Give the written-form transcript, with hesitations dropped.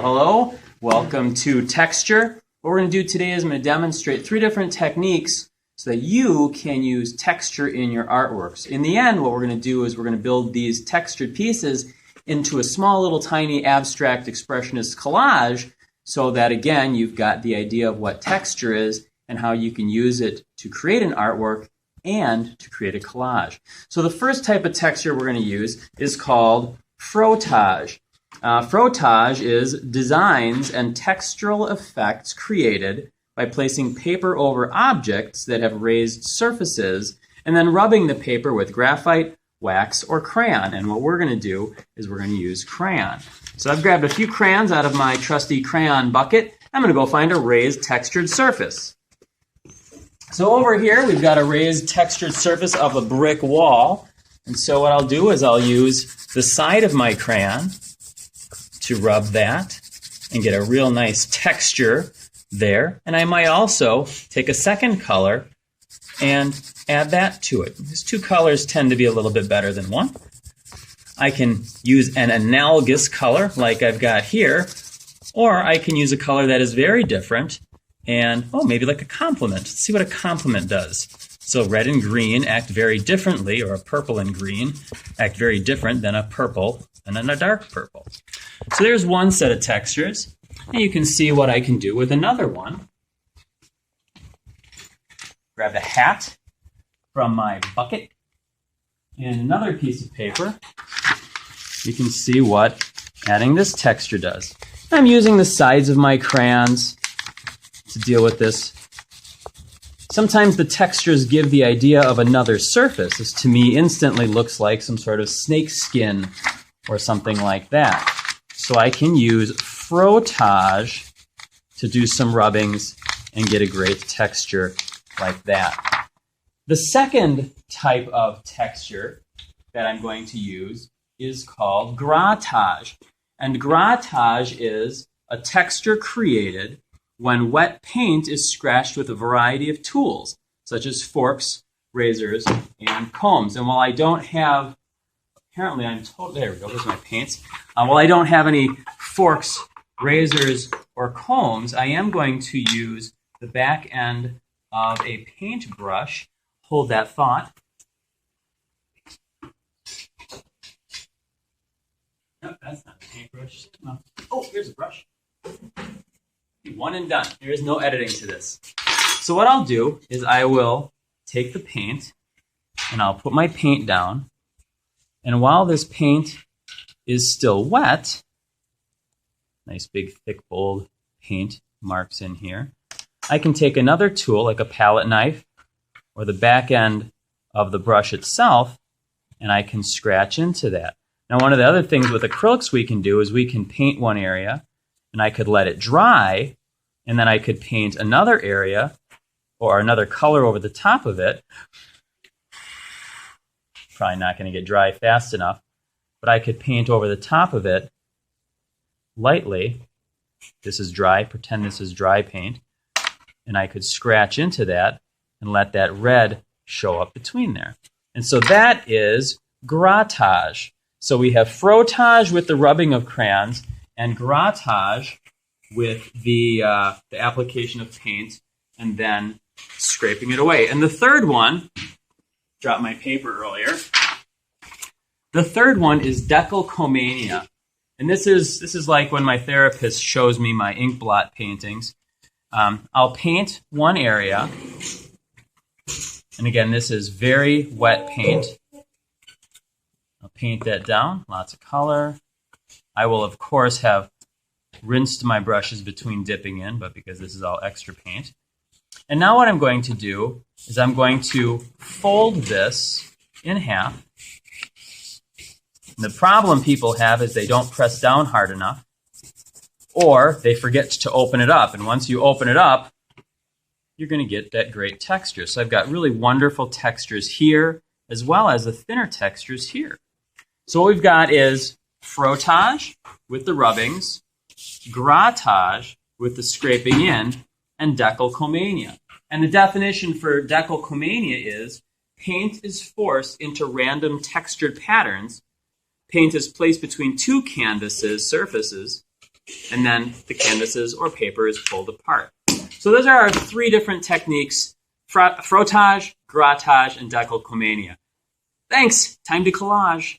Hello, welcome to Texture. What we're going to do today is I'm going to demonstrate 3 different techniques so that you can use texture in your artworks. In the end, what we're going to do is we're going to build these textured pieces into a small little tiny abstract expressionist collage so that, again, you've got the idea of what texture is and how you can use it to create an artwork and to create a collage. So the first type of texture we're going to use is called Frottage. Frottage is designs and textural effects created by placing paper over objects that have raised surfaces and then rubbing the paper with graphite, wax, or crayon. And what we're going to do is we're going to use crayon. So I've grabbed a few crayons out of my trusty crayon bucket. I'm going to go find a raised textured surface. So over here we've got a raised textured surface of a brick wall. And so what I'll do is I'll use the side of my crayon to rub that and get a real nice texture there. And I might also take a second color and add that to it. These 2 colors tend to be a little bit better than one. I can use an analogous color like I've got here, or I can use a color that is very different and, maybe like a complement. Let's see what a complement does. So red and green act very differently, or a purple and green act very different than a purple and then a dark purple. So there's one set of textures, and you can see what I can do with another one. Grab a hat from my bucket and another piece of paper. You can see what adding this texture does. I'm using the sides of my crayons to deal with this. Sometimes the textures give the idea of another surface. This to me instantly looks like some sort of snake skin or something like that. So I can use Frottage to do some rubbings and get a great texture like that. The second type of texture that I'm going to use is called Grattage. And Grattage is a texture created when wet paint is scratched with a variety of tools, such as forks, razors, and combs. And while I don't have, there we go, those are my paints. While I don't have any forks, razors, or combs, I am going to use the back end of a paintbrush. Hold that thought. No, that's not a paintbrush. No. Oh, here's a brush. One and done. There is no editing to this. So what I'll do is I will take the paint and I'll put my paint down. And while this paint is still wet, nice big thick bold paint marks in here, I can take another tool like a palette knife or the back end of the brush itself and I can scratch into that. Now one of the other things with acrylics we can do is we can paint one area and I could let it dry, and then I could paint another area or another color over the top of it. Probably not going to get dry fast enough, but I could paint over the top of it lightly. This is dry, pretend this is dry paint, and I could scratch into that and let that red show up between there. And so that is Grattage. So we have Frottage with the rubbing of crayons, and Grattage with the application of paint and then scraping it away. And the third one, dropped my paper earlier, the third one is Decalcomania. And this is like when my therapist shows me my ink blot paintings. I'll paint one area, and again, this is very wet paint. I'll paint that down, lots of color. I will, of course, have rinsed my brushes between dipping in, but because this is all extra paint. And now what I'm going to do is I'm going to fold this in half. And the problem people have is they don't press down hard enough, or they forget to open it up. And once you open it up, you're going to get that great texture. So I've got really wonderful textures here, as well as the thinner textures here. So what we've got is Frottage with the rubbings, Grattage with the scraping in, and Decalcomania. And the definition for Decalcomania is paint is forced into random textured patterns. Paint is placed between 2 canvases, surfaces, and then the canvases or paper is pulled apart. So those are our 3 different techniques: frottage, grattage, and decalcomania. Thanks. Time to collage.